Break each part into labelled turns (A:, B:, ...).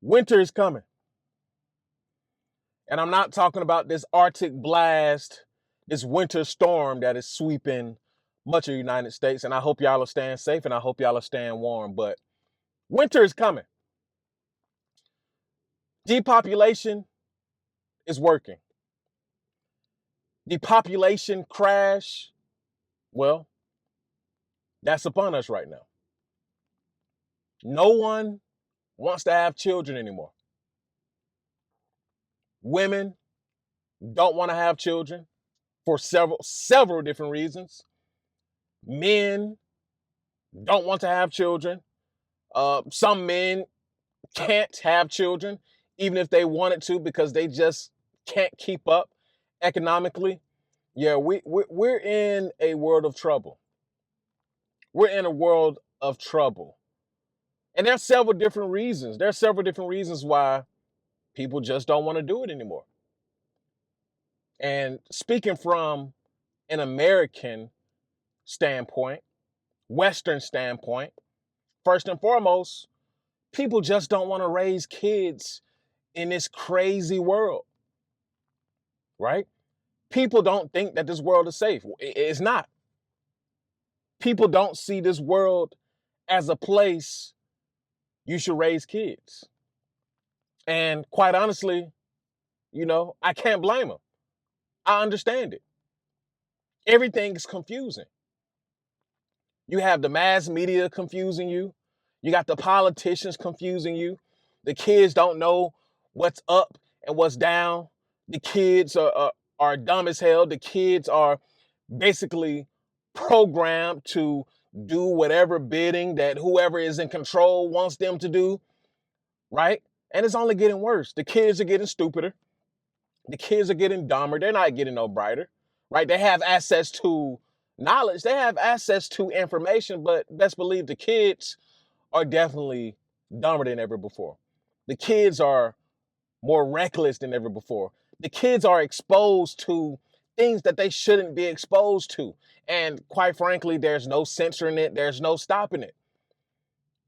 A: Winter is coming. And I'm not talking about this Arctic blast, this winter storm that is sweeping much of the United States. And I hope y'all are staying safe and I hope y'all are staying warm. But winter is coming. Depopulation is working. The population crash, well, that's upon us right now. No one wants to have children anymore. Women don't want to have children for several different reasons. Men don't want to have children. Some men can't have children, even if they wanted to, because they just can't keep up economically. Yeah, we're in a world of trouble. We're in a world of trouble. And there's several different reasons. There's several different reasons why people just don't want to do it anymore. And speaking from an American standpoint, Western standpoint, first and foremost, people just don't want to raise kids in this crazy world, right? People don't think that this world is safe. It's not. People don't see this world as a place you should raise kids. And quite honestly, I can't blame them. I understand it. Everything is confusing. You have the mass media confusing you. You got the politicians confusing you. The kids don't know what's up and what's down. The kids are dumb as hell. The kids are basically programmed to do whatever bidding that whoever is in control wants them to do, right? And it's only getting worse. The kids are getting stupider. The kids are getting dumber. They're not getting no brighter, right? They have access to knowledge. They have access to information, but best believe the kids are definitely dumber than ever before. The kids are more reckless than ever before. The kids are exposed to things that they shouldn't be exposed to. And quite frankly, there's no censoring it. There's no stopping it.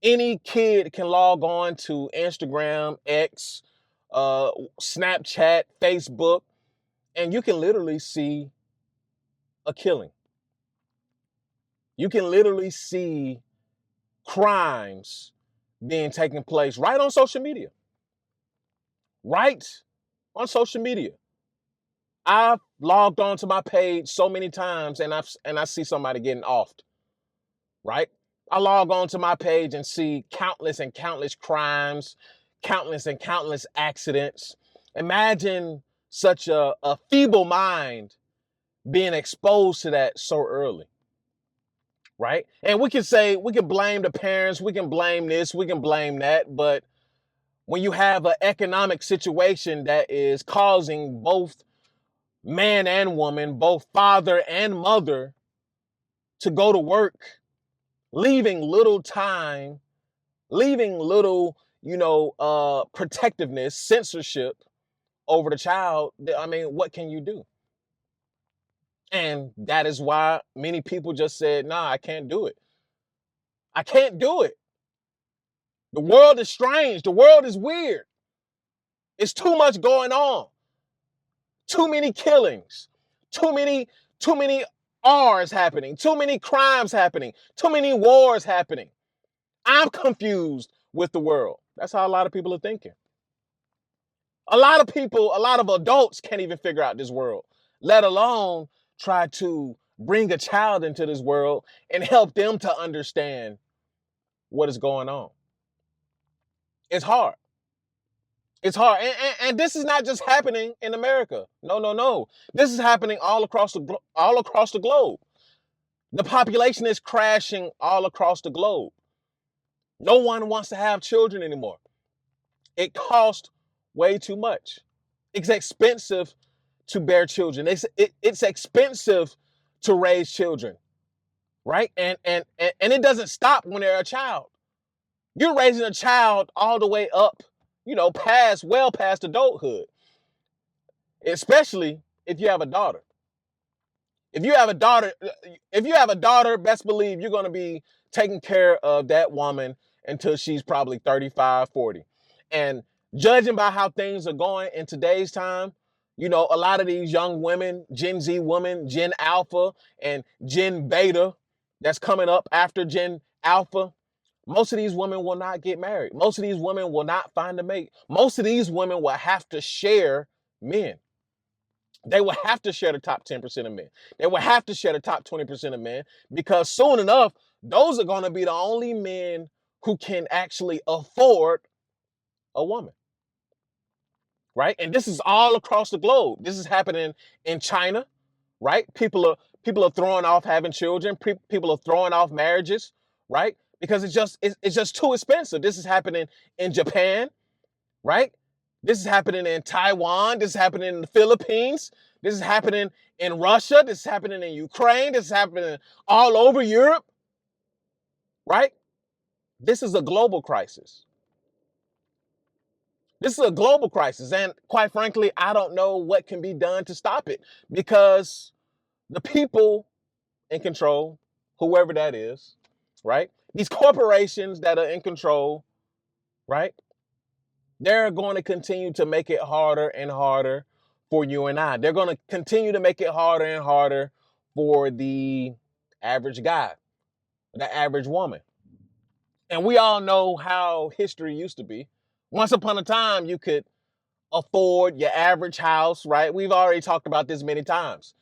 A: Any kid can log on to Instagram, X, Snapchat, Facebook, and you can literally see a killing. You can literally see crimes being taken place right on social media. Right on social media. I've logged onto my page so many times and I see somebody getting offed. Right? I log on to my page and see countless and countless crimes, countless and countless accidents. Imagine such a feeble mind being exposed to that so early. Right? And we can blame the parents, we can blame this, we can blame that, but when you have an economic situation that is causing both man and woman, both father and mother, to go to work, leaving little time, leaving little, protectiveness, censorship over the child, I mean, what can you do? And that is why many people just said, nah, I can't do it. I can't do it. The world is strange. The world is weird. It's too much going on. Too many killings. Too many R's happening. Too many crimes happening. Too many wars happening. I'm confused with the world. That's how a lot of people are thinking. A lot of people, a lot of adults can't even figure out this world, let alone try to bring a child into this world and help them to understand what is going on. It's hard. It's hard. And this is not just happening in America. No, no, no. This is happening all across the globe. The population is crashing all across the globe. No one wants to have children anymore. It costs way too much. It's expensive to bear children. It's expensive to raise children, right? And it doesn't stop when they're a child. You're raising a child all the way up, well past adulthood. Especially if you have a daughter. If you have a daughter, best believe you're going to be taking care of that woman until she's probably 35, 40. And judging by how things are going in today's time, you know, a lot of these young women, Gen Z women, Gen Alpha and Gen Beta that's coming up after Gen Alpha, most of these women will not get married. Most of these women will not find a mate. Most of these women will have to share men. They will have to share the top 10% of men. They will have to share the top 20% of men, because soon enough, those are going to be the only men who can actually afford a woman. Right? And this is all across the globe. This is happening in China, right? People are throwing off having children. People are throwing off marriages, right? Because it's just too expensive. This is happening in Japan, right? This is happening in Taiwan. This is happening in the Philippines. This is happening in Russia. This is happening in Ukraine. This is happening all over Europe, right? This is a global crisis. This is a global crisis. And quite frankly, I don't know what can be done to stop it, because the people in control, whoever that is, right? These corporations that are in control, right? They're going to continue to make it harder and harder for you and I. They're going to continue to make it harder and harder for the average guy, the average woman. And we all know how history used to be. Once upon a time, you could afford your average house, right? We've already talked about this many times.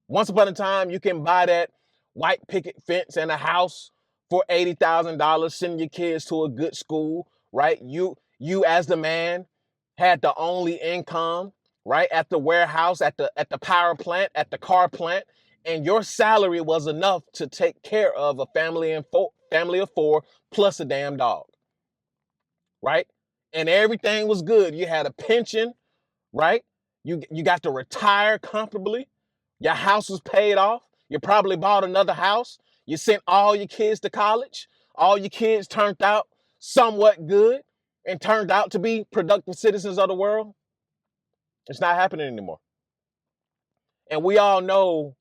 A: Once upon a time, you can buy that white picket fence and a house for $80,000, send your kids to a good school, right? You as the man had the only income, right? At the warehouse, at the power plant, at the car plant, and your salary was enough to take care of a family of four plus a damn dog, right? And everything was good. You had a pension, right? You got to retire comfortably. Your house was paid off. You probably bought another house. You sent all your kids to college. All your kids turned out somewhat good and turned out to be productive citizens of the world. It's not happening anymore. And we all know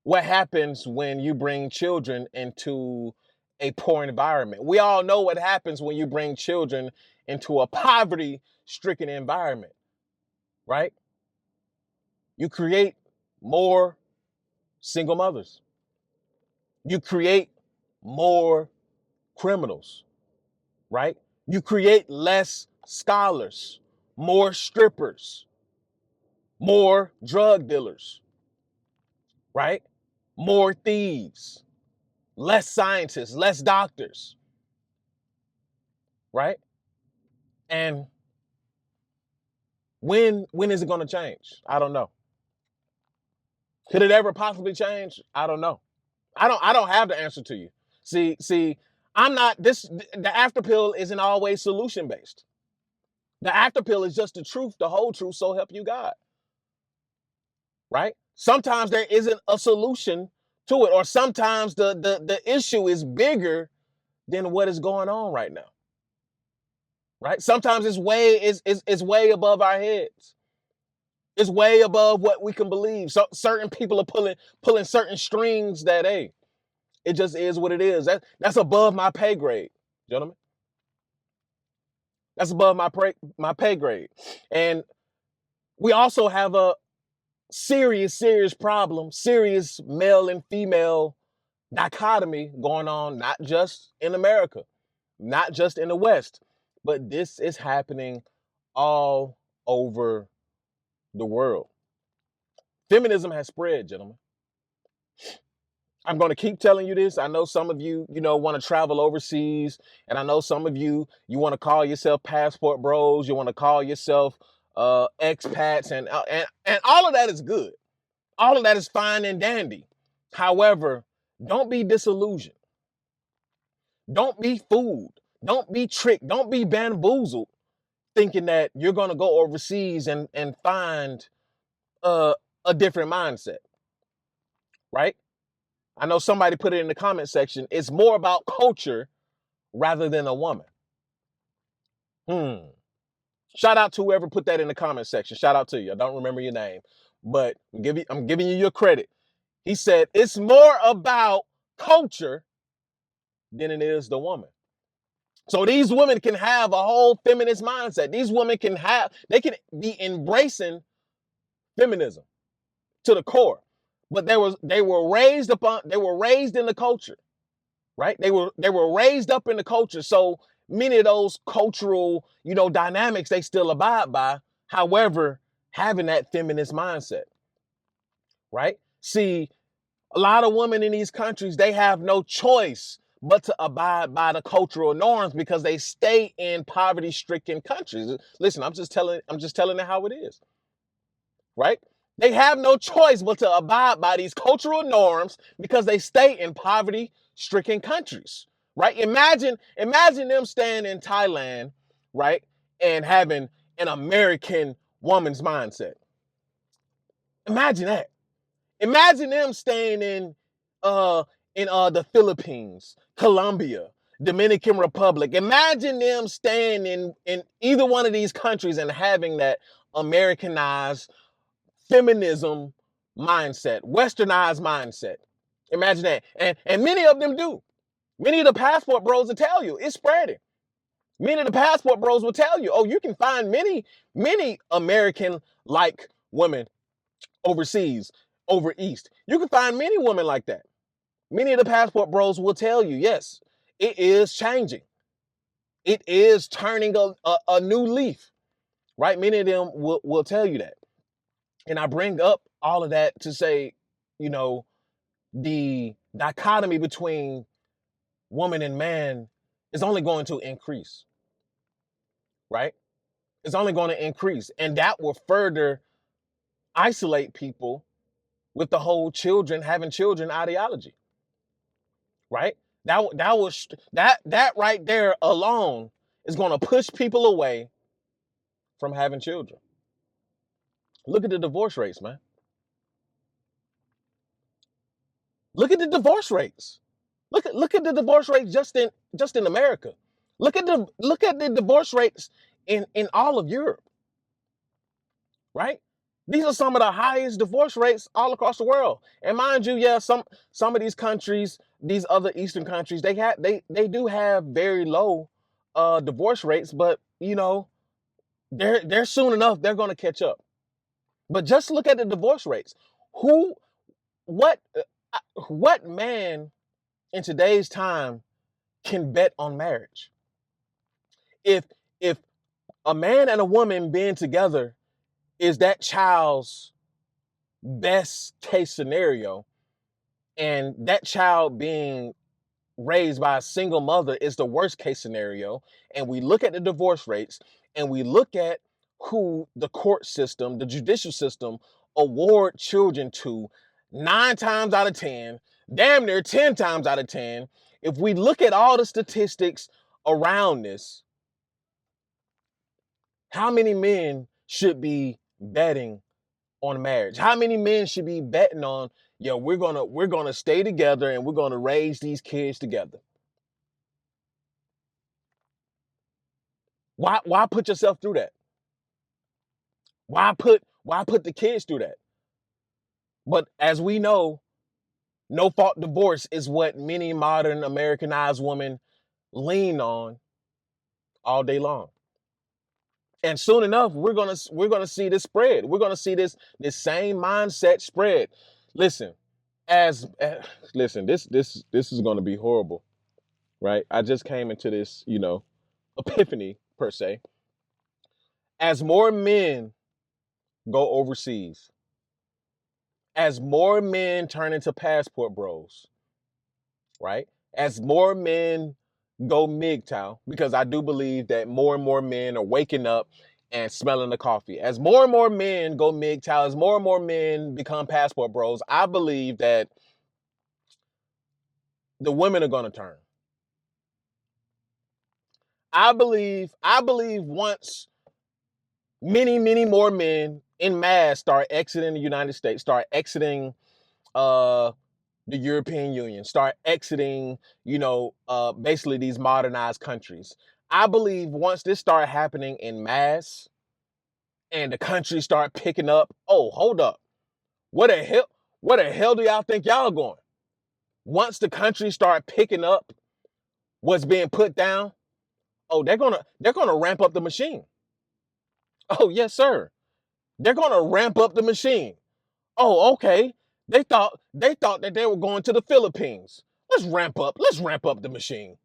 A: what happens when you bring children into a poor environment. We all know what happens when you bring children into a poverty-stricken environment, right? You create more single mothers. You create more criminals, right? You create less scholars, more strippers, more drug dealers, right? More thieves, less scientists, less doctors, right? And when is it going to change? I don't know. Could it ever possibly change? I don't know. I don't have the answer to you. See, I'm not this the after pill isn't always solution based. The after pill is just the truth, the whole truth, so help you God. Right? Sometimes there isn't a solution to it, or sometimes the issue is bigger than what is going on right now. Right? Sometimes it's way above our heads. It's way above what we can believe. So certain people are pulling certain strings that, hey, it just is what it is. That's above my pay grade, gentlemen. That's above my pay grade. And we also have a serious problem, serious male and female dichotomy going on, not just in America, not just in the West, but this is happening all over the world. Feminism has spread, gentlemen. I'm going to keep telling you this. I know some of you, want to travel overseas, and I know some of you want to call yourself passport bros. You want to call yourself expats, and all of that is good. All of that is fine and dandy. However, don't be disillusioned. Don't be fooled. Don't be tricked. Don't be bamboozled, thinking that you're going to go overseas and find a different mindset, right? I know somebody put it in the comment section. It's more about culture rather than a woman. Shout out to whoever put that in the comment section. Shout out to you. I don't remember your name, but I'm giving you your credit. He said it's more about culture than it is the woman. So these women can have a whole feminist mindset. These women they can be embracing feminism to the core. But they were raised in the culture, right? They were raised up in the culture. So many of those cultural, dynamics they still abide by. However, having that feminist mindset, right? See, a lot of women in these countries, they have no choice but to abide by the cultural norms because they stay in poverty-stricken countries. Listen, I'm just telling it how it is, right? They have no choice but to abide by these cultural norms because they stay in poverty-stricken countries, right? Imagine them staying in Thailand, right, and having an American woman's mindset. Imagine that. Imagine them staying uh the Philippines, Colombia, Dominican Republic. Imagine them staying in either one of these countries and having that Americanized feminism mindset, westernized mindset. Imagine that. And many of them do. Many of the passport bros will tell you it's spreading. Many of the passport bros will tell you, oh, you can find many American like women overseas, over east. You can find many women like that. Many of the passport bros will tell you, yes, it is changing. It is turning a new leaf, right? Many of them will tell you that. And I bring up all of that to say, you know, the dichotomy between woman and man is only going to increase, right? It's only going to increase. And that will further isolate people with the whole having children ideology, right? That right there alone is going to push people away from having children. Look at the divorce rates, man. Look at the divorce rates. Look at the divorce rates just in America. Look at the divorce rates in all of Europe, right? These are some of the highest divorce rates all across the world. And mind you, yeah, some of these countries, these other Eastern countries, they do have very low divorce rates, but they're soon enough they're going to catch up. But just look at the divorce rates. Who what what man in today's time can bet on marriage? If if a man and a woman being together is that child's best case scenario, and that child being raised by a single mother is the worst case scenario, and we look at the divorce rates and we look at who the court system, the judicial system award children to 9 times out of 10, damn near 10 times out of 10, if we look at all the statistics around this, how many men should be betting on marriage? How many men should be betting on, yeah, we're gonna stay together and we're gonna raise these kids together? Why put yourself through that? Why put the kids through that? But as we know, no fault divorce is what many modern Americanized women lean on all day long. And soon enough, we're gonna see this spread. We're gonna see this same mindset spread. Listen, as listen, this is gonna be horrible, right? I just came into this, epiphany per se. As more men go overseas, as more men turn into passport bros, right? As more men go MGTOW, because I do believe that more and more men are waking up and smelling the coffee. As more and more men go MGTOW, as more and more men become passport bros, I believe that the women are going to turn. I believe once many more men in mass start exiting the United States, start exiting uh the European Union, start exiting, basically these modernized countries. I believe once this start happening in mass and the countries start picking up, oh, hold up. Where the hell do y'all think y'all going? Once the countries start picking up what's being put down, Oh, they're gonna ramp up the machine. Oh, yes, sir. They're gonna ramp up the machine. Oh, okay. They thought that they were going to the Philippines. Let's ramp up the machine.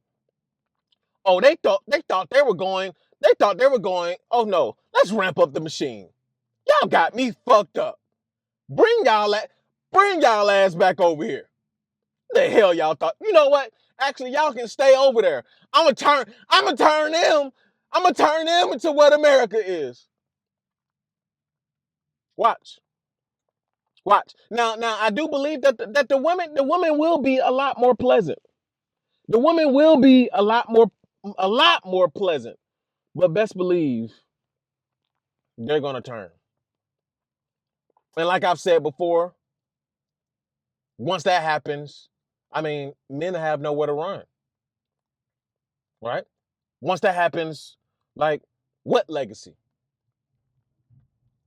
A: Oh, they thought they were going. They thought they were going. Oh no, let's ramp up the machine. Y'all got me fucked up. Bring y'all a- Bring y'all ass back over here. The hell y'all thought? You know what? Actually, y'all can stay over there. I'm gonna turn them into what America is. Watch. Watch. Now I do believe that the women will be a lot more pleasant. The women will be a lot more pleasant. But best believe they're gonna turn. And like I've said before, once that happens, I mean, men have nowhere to run, right? Once that happens, like, what legacy,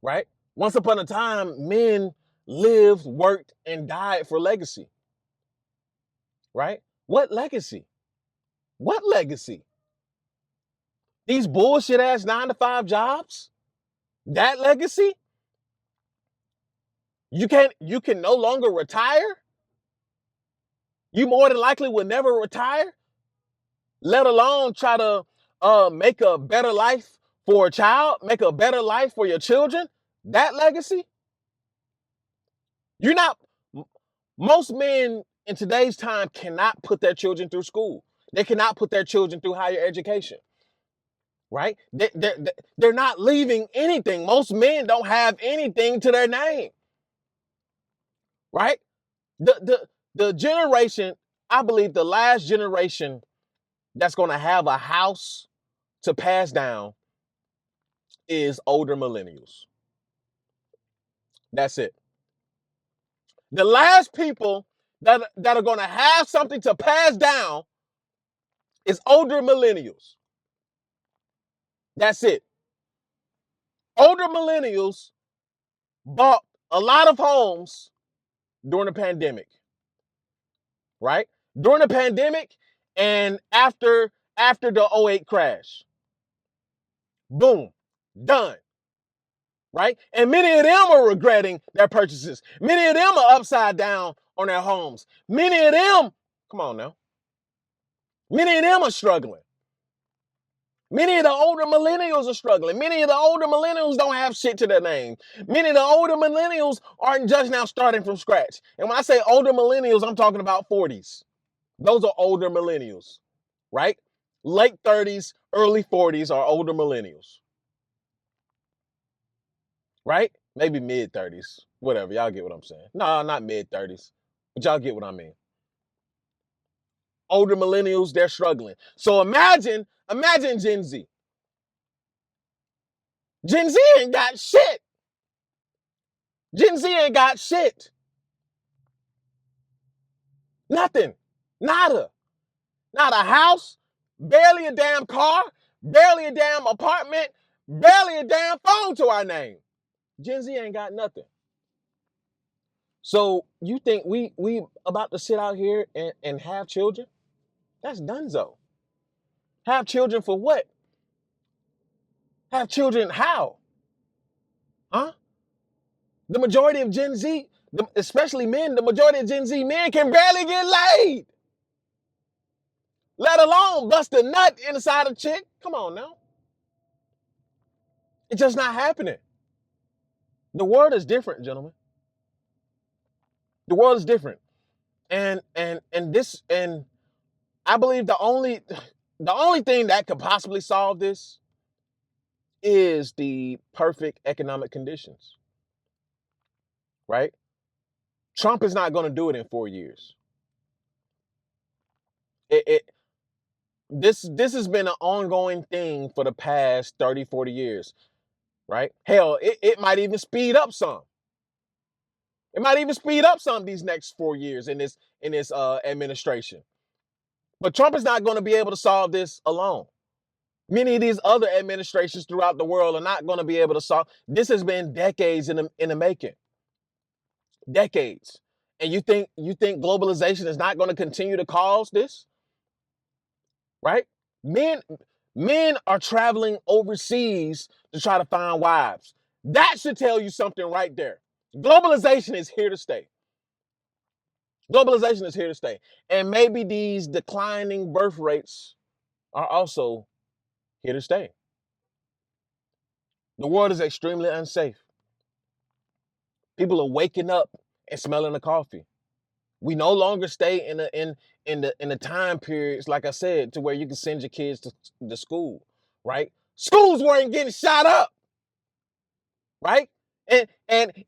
A: right? Once upon a time, men lived, worked, and died for legacy, right? What legacy? What legacy? These bullshit ass 9 to 5 jobs? That legacy? You can no longer retire? You more than likely will never retire, let alone try to make a better life for a child, make a better life for your children. That legacy? You're not Most men in today's time cannot put their children through school. They cannot put their children through higher education, right? They're not leaving anything. Most men don't have anything to their name, right? The generation, I believe the last generation that's going to have a house to pass down is older millennials. That's it. The last people that are going to have something to pass down is older millennials. That's it. Older millennials bought a lot of homes during the pandemic, right? During the pandemic and after the '08 crash. Boom. Done. Right? And many of them are regretting their purchases. Many of them are upside down on their homes. Many of them, come on now. Many of them are struggling. Many of the older millennials are struggling. Many of the older millennials don't have shit to their name. Many of the older millennials aren't just now starting from scratch. And when I say older millennials, I'm talking about 40s. Those are older millennials, right? Late 30s, early 40s are older millennials, right? Maybe mid 30s, whatever. Y'all get what I'm saying. No, not mid 30s, but y'all get what I mean. Older millennials, they're struggling. So imagine Gen Z. Gen Z ain't got shit. Gen Z ain't got shit. Nothing. Nada. Not a house, barely a damn car, barely a damn apartment, barely a damn phone to our name. Gen Z ain't got nothing. So you think we about to sit out here and have children? That's donezo. Have children for what? Have children how? Huh? The majority of Gen Z, especially men, the majority of Gen Z men can barely get laid. Let alone bust a nut inside a chick. Come on now. It's just not happening. The world is different, gentlemen. The world is different. And I believe the only thing that could possibly solve this is the perfect economic conditions, right? Trump is not going to do it in 4 years. It this has been an ongoing thing for the past 30, 40 years, right? Hell, it might even speed up some. It might even speed up some these next 4 years in this administration. But Trump is not going to be able to solve this alone. Many of these other administrations throughout the world are not going to be able to solve. This has been decades in the making. Decades. And you think globalization is not going to continue to cause this? Right? Men Men are traveling overseas to try to find wives. That should tell you something right there. Globalization is here to stay. Globalization is here to stay. And maybe these declining birth rates are also here to stay. The world is extremely unsafe. People are waking up and smelling the coffee. We no longer stay in the time periods, like I said, to where you can send your kids to school, right? Schools weren't getting shot up, right? And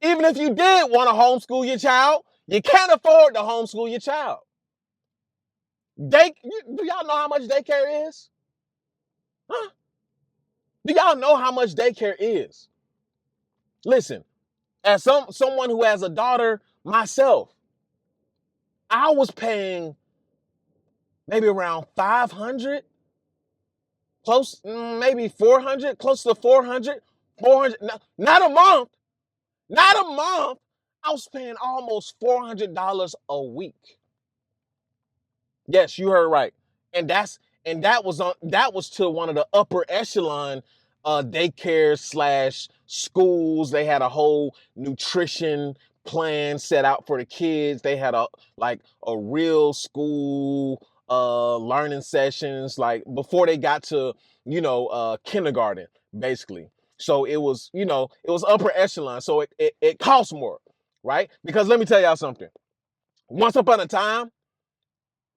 A: even if you did want to homeschool your child, you can't afford to homeschool your child. Do y'all know how much daycare is? Huh? Do y'all know how much daycare is? Listen, as someone who has a daughter myself, I was paying maybe around 500, close, maybe 400, close to 400, 400, not a month, not a month. I was paying almost $400 a week. Yes, you heard right. And that was to one of the upper echelon daycare slash schools. They had a whole nutrition plan set out for the kids. They had a real school learning sessions like before they got to kindergarten basically. So it was upper echelon. So it costs more, right? Because let me tell y'all something. Once upon a time,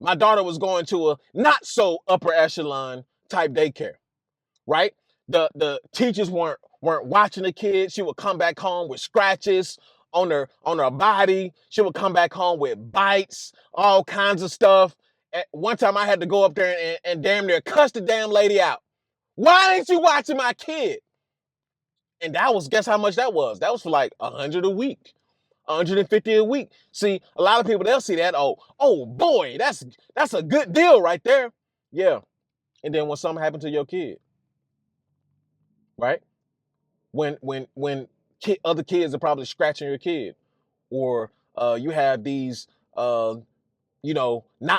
A: my daughter was going to a not so upper echelon type daycare, right? The teachers weren't watching the kids. She would come back home with scratches on her body. She would come back home with bites, all kinds of stuff. At one time I had to go up there and damn near cuss the damn lady out. Why ain't you watching my kid? And guess how much that was? That was for like 100 a week. 150 a week. See, a lot of people, they'll see that, oh boy, that's a good deal right there. Yeah. And then when something happened to your kid, right? When other kids are probably scratching your kid, or you have these not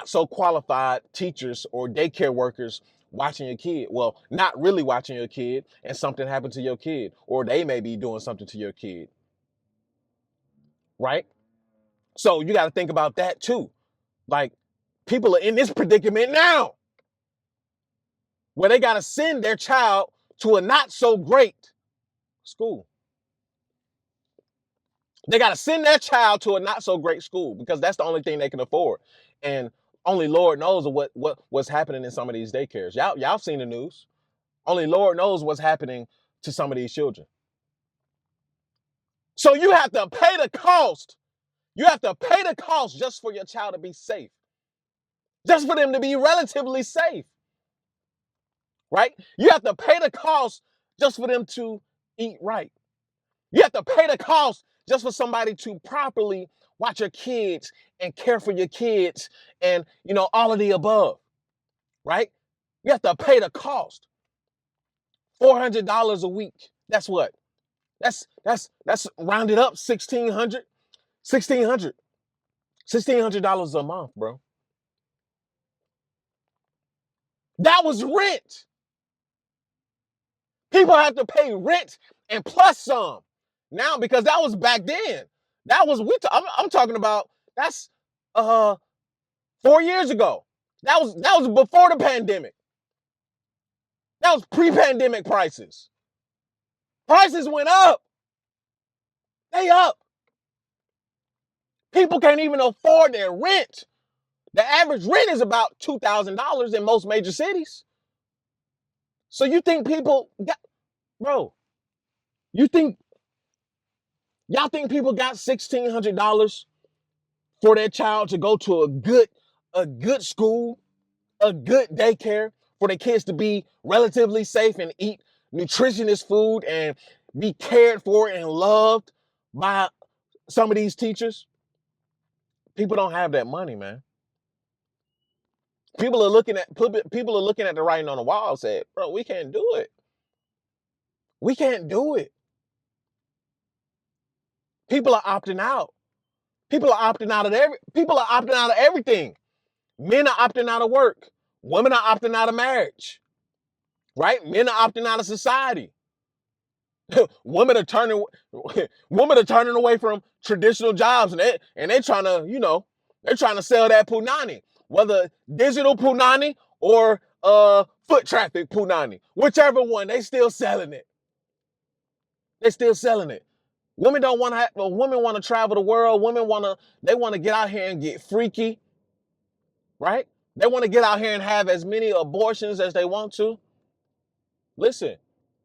A: so qualified teachers or daycare workers watching your kid. Well, not really watching your kid, and something happened to your kid, or they may be doing something to your kid, right? So you got to think about that too. Like, people are in this predicament now where they got to send their child to a not so great school. They got to send their child to a not so great school because that's the only thing they can afford. And only Lord knows what's happening in some of these daycares. Y'all seen the news. Only Lord knows what's happening to some of these children. So you have to pay the cost. You have to pay the cost just for your child to be safe. Just for them to be relatively safe. Right? You have to pay the cost just for them to eat right. You have to pay the cost just for somebody to properly watch your kids and care for your kids and, all of the above, right? You have to pay the cost. $400 a week. That's what? That's rounded up $1,600. $1,600 a month, bro. That was rent. People have to pay rent and plus some now because that was back then. That was I'm talking about that's 4 years ago. That was before the pandemic. That was pre-pandemic prices. Prices went up. They up. People can't even afford their rent. The average rent is about $2,000 in most major cities. So you think bro, y'all think people got $1,600 for their child to go to a good school, a good daycare, for their kids to be relatively safe and eat nutritious food and be cared for and loved by some of these teachers? People don't have that money, man. People are looking at the writing on the wall and say, bro, we can't do it. We can't do it. People are opting out. People are opting out of everything. Men are opting out of work. Women are opting out of marriage. right? Men are opting out of society. women are turning women are turning away from traditional jobs, and they're trying to, they're trying to sell that punani, whether digital punani or foot traffic punani, whichever one, they still selling it. They're still selling it. Women don't want to. Women want to travel the world. They want to get out here and get freaky, right? They want to get out here and have as many abortions as they want to. Listen,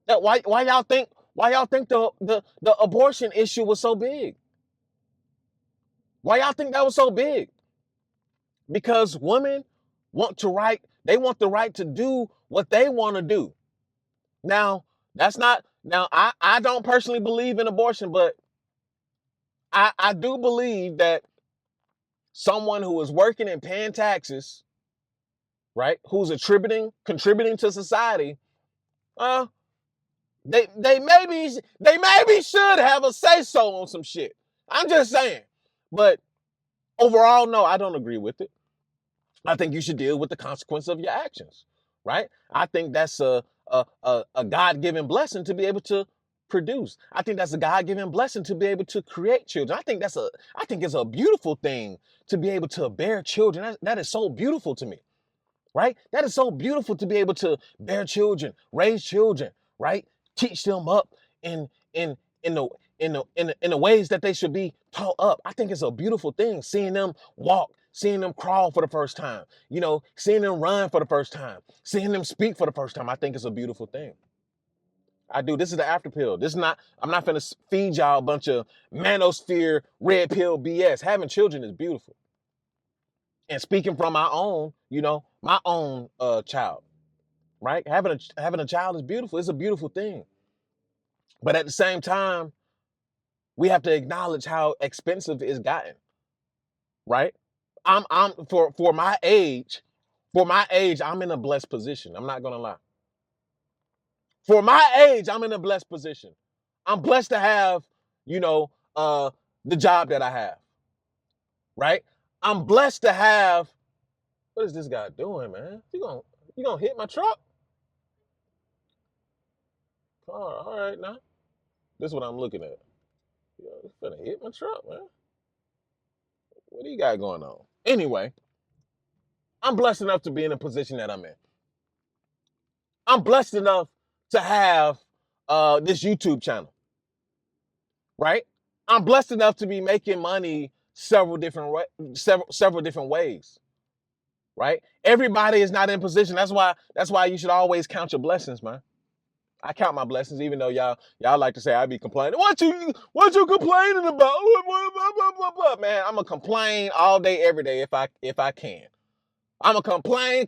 A: why y'all think the abortion issue was so big? Why y'all think that was so big? Because women they want the right to do what they want to do. Now, I don't personally believe in abortion, but I do believe that someone who is working and paying taxes, right, who's contributing to society, uh, they maybe should have a say so on some shit. I'm just saying. But overall, no, I don't agree with it. I think you should deal with the consequence of your actions, right? I think that's a God-given blessing to be able to produce. I think that's a God-given blessing to be able to create children. I think it's a beautiful thing to be able to bear children. That is so beautiful to me, right? That is so beautiful to be able to bear children, raise children, right? Teach them up in in in the in the ways that they should be taught up. I think it's a beautiful thing seeing them walk, seeing them crawl for the first time, seeing them run for the first time, seeing them speak for the first time. I think it's a beautiful thing. I do. This is the after pill. I'm not gonna feed y'all a bunch of manosphere red pill BS. Having children is beautiful. And speaking from my own child, right? Having a child is beautiful. It's a beautiful thing. But at the same time, we have to acknowledge how expensive it's gotten, right? I'm for my age, I'm in a blessed position. I'm not gonna lie. For my age, I'm in a blessed position. I'm blessed to have, the job that I have, right? I'm blessed to have. What is this guy doing, man? You gonna hit my truck? All right, now. This is what I'm looking at. You're gonna hit my truck, man. What do you got going on? Anyway, I'm blessed enough to be in a position that I'm in. I'm blessed enough to have this YouTube channel, right? I'm blessed enough to be making money several different ways, right? Everybody is not in position. That's why you should always count your blessings, man. I count my blessings, even though y'all like to say I be complaining. What you complaining about? Man, I'm gonna complain all day, every day if I can. I'm gonna complain,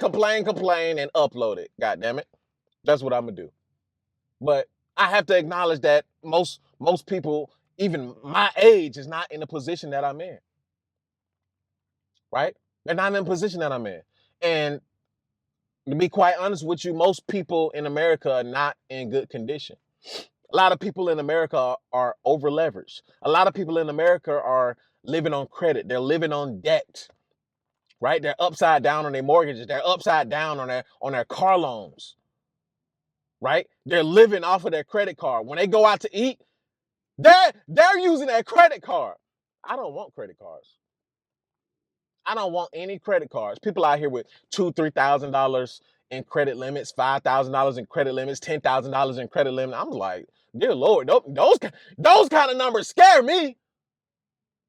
A: and upload it. God damn it, that's what I'm gonna do. But I have to acknowledge that most people, even my age, is not in the position that I'm in. Right? They're not in the position that I'm in, and to be quite honest with you, most people in America are not in good condition. A lot of people in America are over leveraged. A lot of people in America are living on credit. They're living on debt, right? They're upside down on their mortgages. They're upside down on their car loans, right? They're living off of their credit card. When they go out to eat, they're using their credit card. I don't want credit cards. I don't want any credit cards. People out here with $2,000-$3,000 in credit limits, $5,000 in credit limits, $10,000 in credit limit. I'm like, dear Lord, those kind of numbers scare me.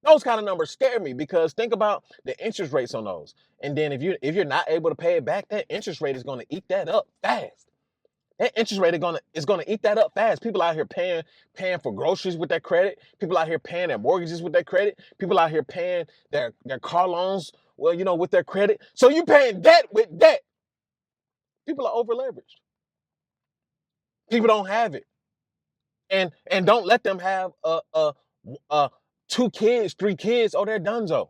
A: Those kind of numbers scare me because think about the interest rates on those. And then if you're not able to pay it back, that interest rate is going to eat that up fast. That interest rate is gonna eat that up fast. People out here paying for groceries with their credit. People out here paying their mortgages with their credit. People out here paying their car loans, with their credit. So you paying debt with debt. People are over leveraged. People don't have it, and don't let them have uh 2 kids, 3 kids. Oh, they're donezo.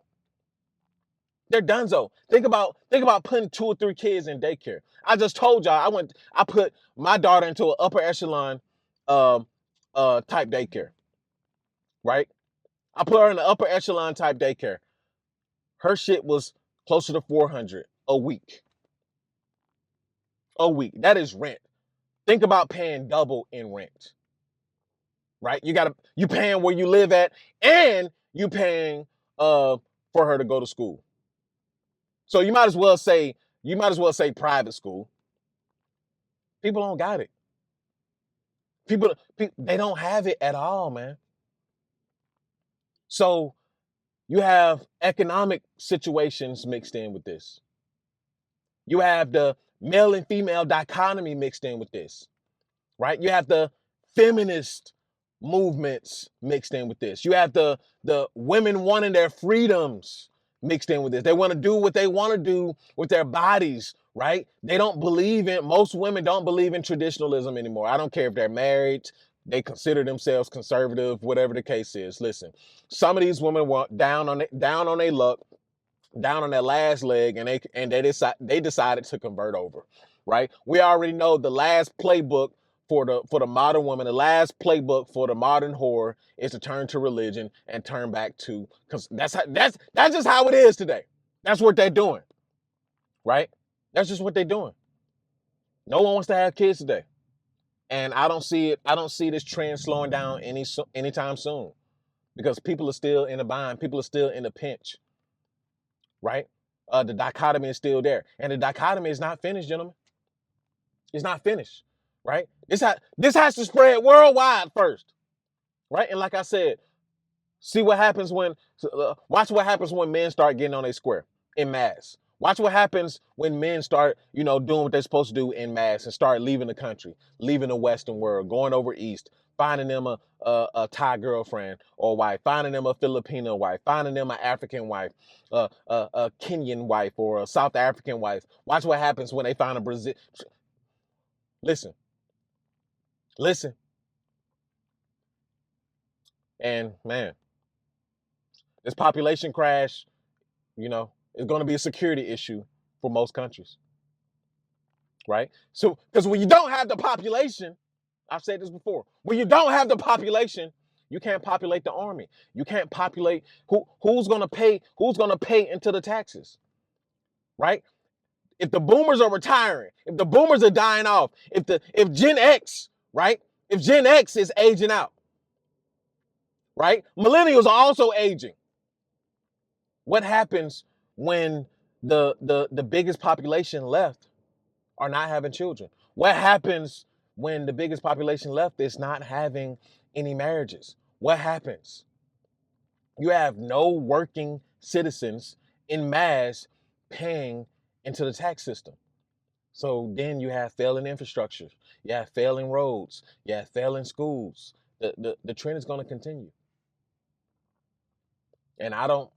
A: They're donezo. Think about putting 2 or 3 kids in daycare. I just told y'all I put my daughter into an upper echelon um type daycare, right? I put her in the upper echelon type daycare. Her shit was closer to 400 a week. A week. That is rent. Think about paying double in rent, right? You paying where you live at, and you paying for her to go to school. So you might as well say private school. People don't got it. People they don't have it at all, man. So you have economic situations mixed in with this. You have the male and female dichotomy mixed in with this, right? You have the feminist movements mixed in with this. You have the women wanting their freedoms mixed in with this. They want to do what they want to do with their bodies, right? Most women don't believe in traditionalism anymore. I don't care if they're married, they consider themselves conservative, whatever the case is. Listen, some of these women want down on their luck, down on their last leg, and they decided to convert over, right? We already know the last playbook for the modern woman, the last playbook for the modern whore is to turn to religion and turn back to, because that's just how it is today. That's what they're doing, right? That's just what they're doing. No one wants to have kids today, and I don't see it. I don't see this trend slowing down anytime soon, because people are still in a bind. People are still in a pinch, right? The dichotomy is still there, and the dichotomy is not finished, gentlemen. It's not finished, right? This has to spread worldwide first, right? And like I said, watch what happens when men start getting on a square in mass. Watch what happens when men start, doing what they're supposed to do in mass and start leaving the country, leaving the Western world, going over east, finding them a Thai girlfriend or wife, finding them a Filipino wife, finding them an African wife, a Kenyan wife, or a South African wife. Watch what happens when they find a Brazil. Listen, listen, and man, this population crash, is going to be a security issue for most countries, right? So, because when you don't have the population, I've said this before, when you don't have the population, you can't populate the army. You can't populate who's going to pay into the taxes, right? If the boomers are retiring, if the boomers are dying off, if Gen X, right? If Gen X is aging out, right? Millennials are also aging. What happens when the biggest population left are not having children? What happens when the biggest population left is not having any marriages? What happens? You have no working citizens in mass paying into the tax system. So then you have failing infrastructure, you have failing roads, you have failing schools. The trend is going to continue. And I don't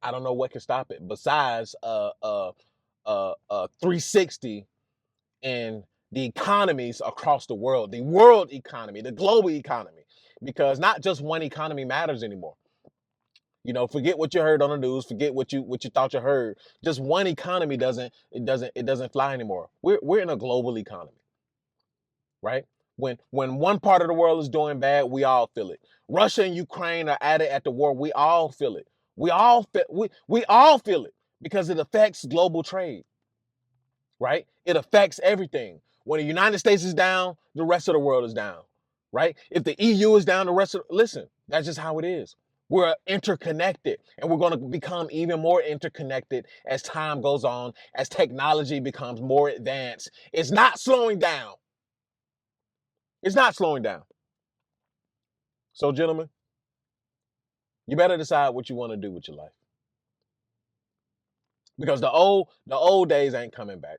A: know what can stop it besides 360 in the economies across the world, the world economy, the global economy, because not just one economy matters anymore. Forget what you heard on the news, forget what you thought you heard. Just one economy doesn't fly anymore. We're in a global economy, right? When one part of the world is doing bad, we all feel it. Russia and Ukraine are at it at the war. We all feel it. We all feel it because it affects global trade, right? It affects everything. When the United States is down, the rest of the world is down, right? If the EU is down, listen, that's just how it is. We're interconnected, and we're going to become even more interconnected as time goes on, as technology becomes more advanced. It's not slowing down. It's not slowing down. So, gentlemen, you better decide what you want to do with your life, because the old days ain't coming back.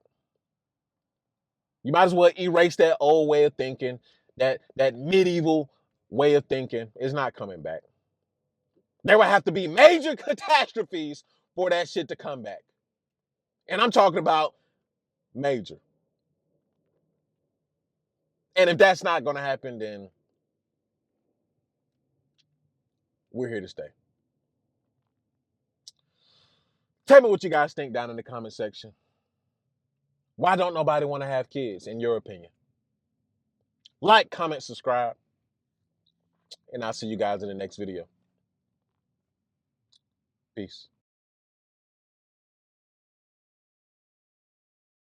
A: You might as well erase that old way of thinking, that medieval way of thinking. Is not coming back. There will have to be major catastrophes for that shit to come back. And I'm talking about major. And if that's not going to happen, then we're here to stay. Tell me what you guys think down in the comment section. Why don't nobody want to have kids, in your opinion? Like, comment, subscribe, and I'll see you guys in the next video. Peace.